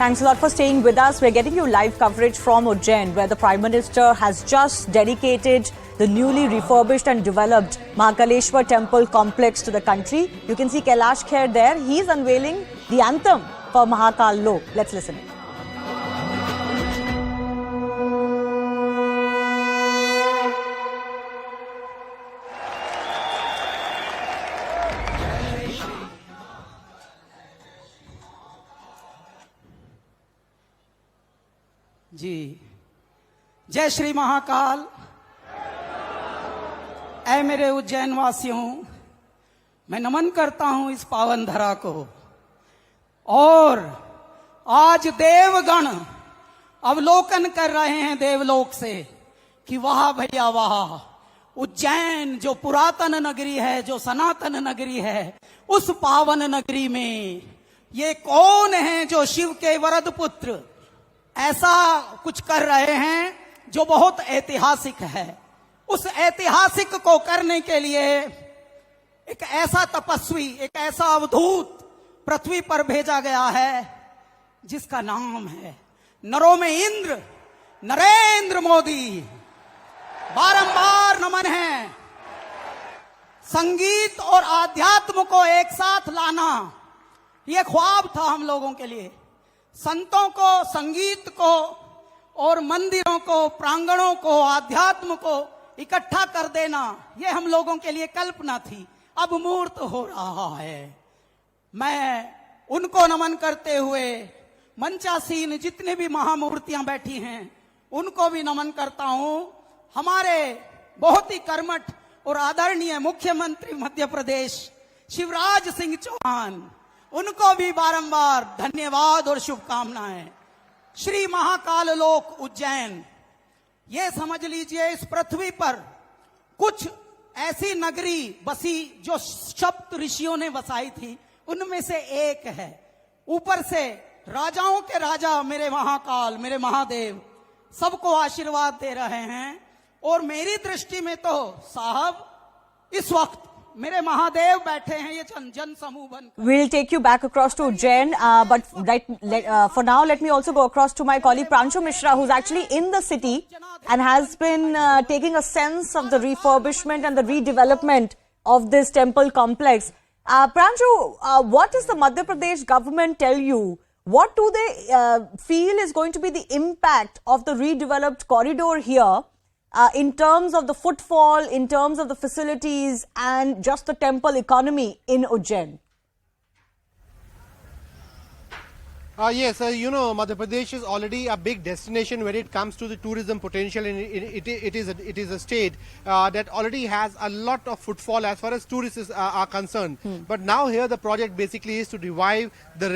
Thanks a lot for staying with us. We're getting you live coverage from Ujjain, where the Prime Minister has just dedicated the newly refurbished and developed Mahakaleshwar temple complex to the country. You can see Kailash Kher there. He's unveiling the anthem for Mahakal Lok. Let's listen in. जी जय श्री महाकाल। ऐ मेरे उज्जैन वासियों, मैं नमन करता हूं इस पावन धरा को। और आज देवगण अवलोकन कर रहे हैं देवलोक से कि वाह भैया वाह, उज्जैन जो पुरातन नगरी है, जो सनातन नगरी है, उस पावन नगरी में ये कौन है जो शिव के वरद पुत्र ऐसा कुछ कर रहे हैं जो बहुत ऐतिहासिक है। उस ऐतिहासिक को करने के लिए एक ऐसा तपस्वी, एक ऐसा अवधूत पृथ्वी पर भेजा गया है जिसका नाम है नरों में इंद्र, नरेंद्र मोदी। बारंबार नमन है। संगीत और आध्यात्म को एक साथ लाना ये ख्वाब था हम लोगों के लिए। संतों को, संगीत को और मंदिरों को, प्रांगणों को, आध्यात्म को इकट्ठा कर देना ये हम लोगों के लिए कल्पना थी। अब मूर्त हो रहा है। मैं उनको नमन करते हुए मंचासीन जितने भी महामूर्तियां बैठी हैं उनको भी नमन करता हूं। हमारे बहुत ही कर्मठ और आदरणीय मुख्यमंत्री मध्य प्रदेश शिवराज सिंह चौहान, उनको भी बारंबार धन्यवाद और शुभकामनाएं। श्री महाकाल लोक उज्जैन, ये समझ लीजिए इस पृथ्वी पर कुछ ऐसी नगरी बसी जो सप्त ऋषियों ने बसाई थी, उनमें से एक है। ऊपर से राजाओं के राजा मेरे महाकाल, मेरे महादेव सबको आशीर्वाद दे रहे हैं। और मेरी दृष्टि में तो साहब इस वक्त मेरे महादेव बैठे हैं, ये जन समूह बन। We'll take you back across to Ujjain, but for now let me also go across to my colleague Pranshu Mishra, who's actually in the city and has been taking a sense of the refurbishment and the redevelopment of this temple complex. Pranshu, what does the Madhya Pradesh government tell you? What do they feel is going to be the impact of the redeveloped corridor here? In terms of the footfall, in terms of the facilities and just the temple economy in Ujjain? Yes, Madhya Pradesh is already a big destination when it comes to the tourism potential, and it is a state that already has a lot of footfall as far as tourists are concerned. But now here the project basically is to revive the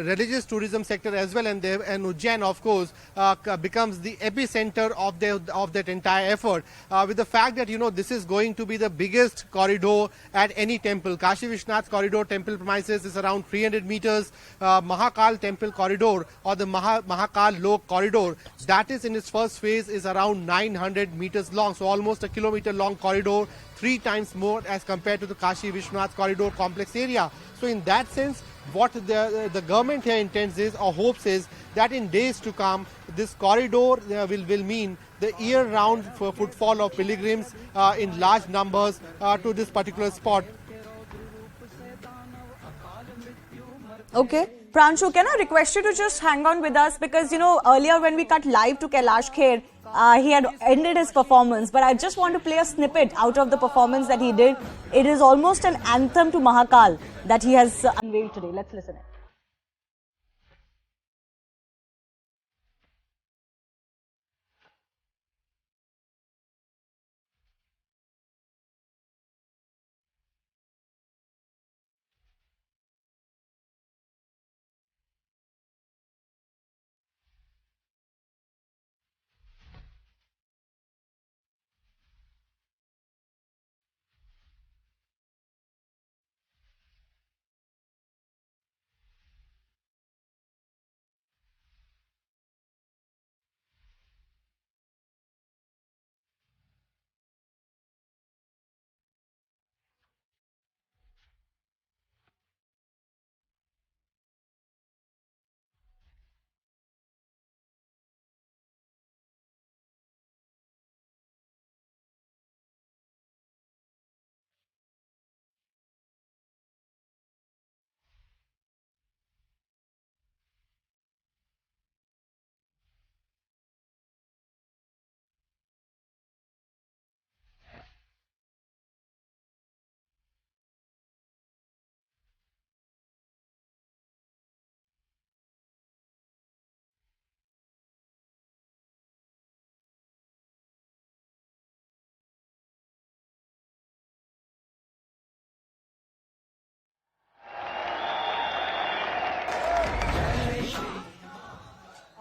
religious tourism sector as well, and Ujjain, of course, becomes the epicenter of that entire effort. With the fact that this is going to be the biggest corridor at any temple. Kashi Vishwanath corridor temple premises is around 300 meters. Mahakal temple corridor or the Mahakal Lok corridor, that is in its first phase is around 900 meters long, so almost a kilometer long corridor, 3 times more as compared to the Kashi Vishwanath corridor complex area. So in that sense, what the government here intends is or hopes is that in days to come this corridor will mean the year-round footfall of pilgrims in large numbers to this particular spot. Okay. Pranshu, can I request you to just hang on with us, because earlier when we cut live to Kailash Kher, he had ended his performance, but I just want to play a snippet out of the performance that he did. It is almost an anthem to Mahakal that he has unveiled today. Let's listen in.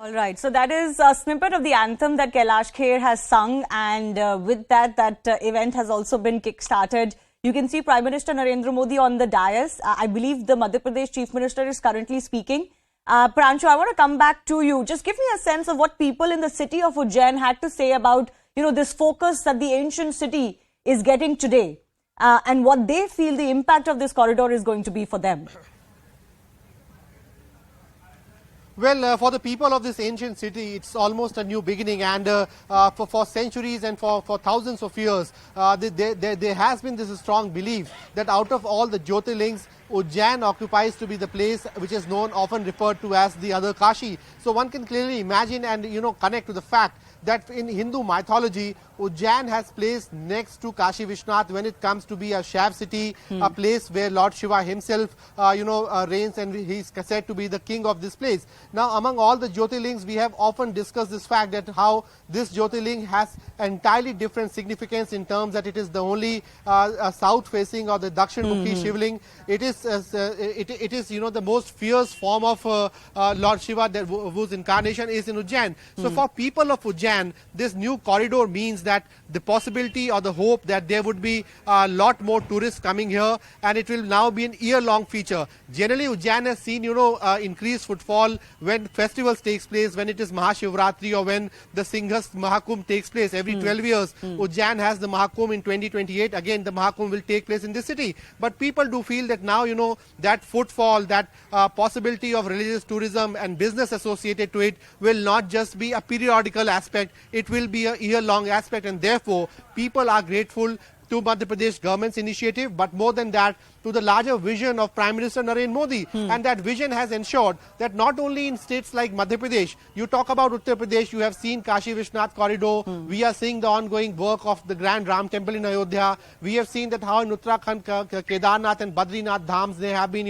All right, so that is a snippet of the anthem that Kailash Kher has sung, and with that event has also been kick-started. You can see Prime Minister Narendra Modi on the dais. I believe the Madhya Pradesh Chief Minister is currently speaking. Prancho, I want to come back to you. Just give me a sense of what people in the city of Ujjain had to say about, this focus that the ancient city is getting today, and what they feel the impact of this corridor is going to be for them. Well, for the people of this ancient city, it's almost a new beginning, and for centuries and for thousands of years, there has been this strong belief that out of all the Jyotirlings, Ujjain occupies to be the place which is known, often referred to as the other Kashi. So one can clearly imagine and connect to the fact that in Hindu mythology, Ujjain has placed next to Kashi Vishwanath when it comes to be a Shaiv city, a place where Lord Shiva himself, reigns, and he's said to be the king of this place. Now, among all the Jyotirlings, we have often discussed this fact that how this Jyotirling has entirely different significance in terms that it is the only south-facing or the Dakshinmukhi Shivling. It is, the most fierce form of Lord Shiva whose incarnation is in Ujjain. So, for people of Ujjain, this new corridor means that the possibility or the hope that there would be a lot more tourists coming here, and it will now be an year-long feature. Generally, Ujjain has seen, increased footfall when festivals takes place, when it is Mahashivratri or when the Singhas Mahakumbh takes place every 12 years. Ujjain has the Mahakumbh in 2028. Again, the Mahakumbh will take place in this city. But people do feel that now, that footfall, that possibility of religious tourism and business associated to it will not just be a periodical aspect, it will be a year-long aspect, and therefore people are grateful to Madhya Pradesh government's initiative, but more than that, to the larger vision of Prime Minister Narendra Modi. And that vision has ensured that not only in states like Madhya Pradesh, you talk about Uttar Pradesh, you have seen Kashi Vishwanath corridor, we are seeing the ongoing work of the Grand Ram Temple in Ayodhya, we have seen that how in Uttarakhand, Kedarnath and Badrinath Dhams, they have been,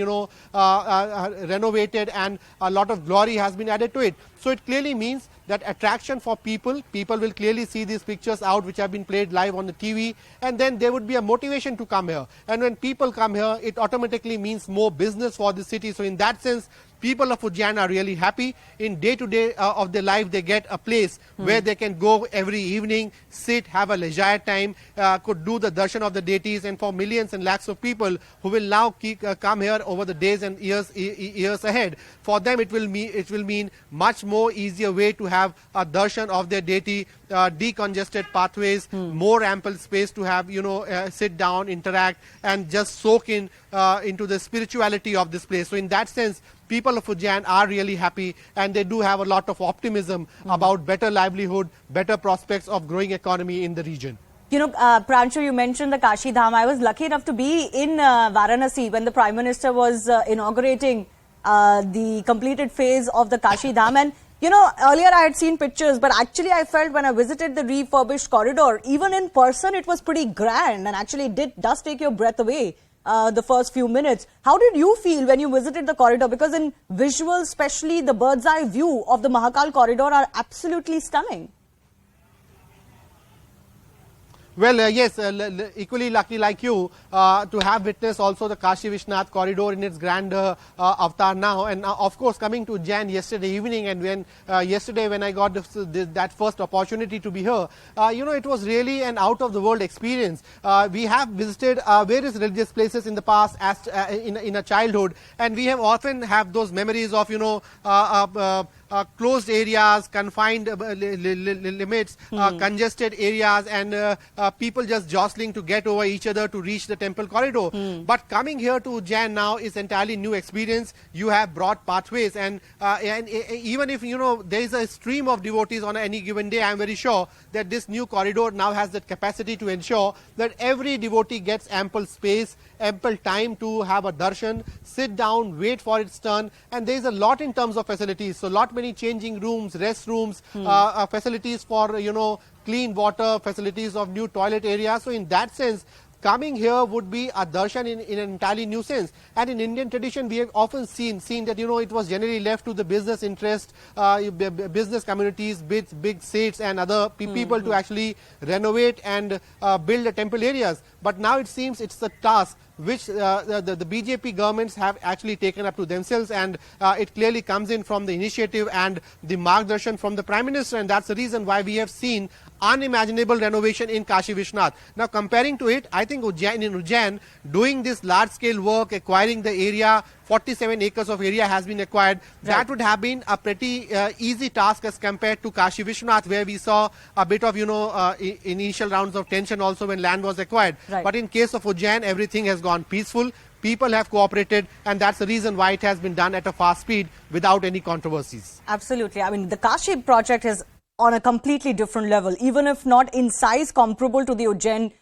renovated, and a lot of glory has been added to it. So it clearly means that attraction for people will clearly see these pictures out which have been played live on the TV, and then there would be a motivation to come here. And when people come here, it automatically means more business for the city. So in that sense, people of Ujjain are really happy. In day-to-day of their life, they get a place where they can go every evening, sit, have a leisure time, could do the darshan of the deities, and for millions and lakhs of people who will now come here over the days and years ahead, for them it will mean much more easier way to have a darshan of their deity, decongested pathways, more ample space to have, sit down, interact, and just soak in into the spirituality of this place. So in that sense, people of Ujjain are really happy, and they do have a lot of optimism about better livelihood, better prospects of growing economy in the region. Prancho, you mentioned the Kashi Dham. I was lucky enough to be in Varanasi when the Prime Minister was inaugurating the completed phase of the Kashi Dham. And, earlier I had seen pictures, but actually I felt when I visited the refurbished corridor, even in person, it was pretty grand, and actually it does take your breath away. The first few minutes. How did you feel when you visited the corridor? Because in visuals, especially the bird's eye view of the Mahakal corridor are absolutely stunning. Well, yes, equally lucky like you to have witnessed also the Kashi Vishwanath corridor in its grand avatar now. And of course, coming to Ujjain yesterday evening, and when yesterday when I got that first opportunity to be here, it was really an out-of-the-world experience. We have visited various religious places in the past in a childhood, and we have often have those memories of, closed areas, confined limits, congested areas, and people just jostling to get over each other to reach the temple corridor. But coming here to Ujjain now is entirely new experience. You have broad pathways, and even if there is a stream of devotees on any given day, I am very sure that this new corridor now has the capacity to ensure that every devotee gets ample space, ample time to have a darshan, sit down, wait for its turn, and there is a lot in terms of facilities. So lot many changing rooms, restrooms, facilities for clean water, facilities of new toilet areas. So in that sense, coming here would be a darshan in an entirely new sense. And in Indian tradition, we have often seen that it was generally left to the business interest, business communities, big states and other people to actually renovate and build the temple areas. But now it seems it's the task which the BJP governments have actually taken up to themselves, and it clearly comes in from the initiative and the margdarshan from the Prime Minister, and that's the reason why we have seen unimaginable renovation in Kashi Vishwanath. Now comparing to it, I think in Ujjain, doing this large scale work, acquiring the area, 47 acres of area has been acquired. Right. That would have been a pretty easy task as compared to Kashi Vishwanath, where we saw a bit of, initial rounds of tension also when land was acquired. Right. But in case of Ujjain, everything has gone peaceful. People have cooperated, and that's the reason why it has been done at a fast speed without any controversies. Absolutely. I mean, the Kashi project is on a completely different level, even if not in size comparable to the Ujjain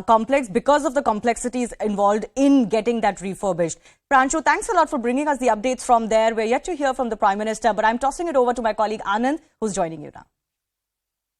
complex, because of the complexities involved in getting that refurbished. Pranshu, thanks a lot for bringing us the updates from there. We're yet to hear from the Prime Minister, but I'm tossing it over to my colleague Anand, who's joining you now.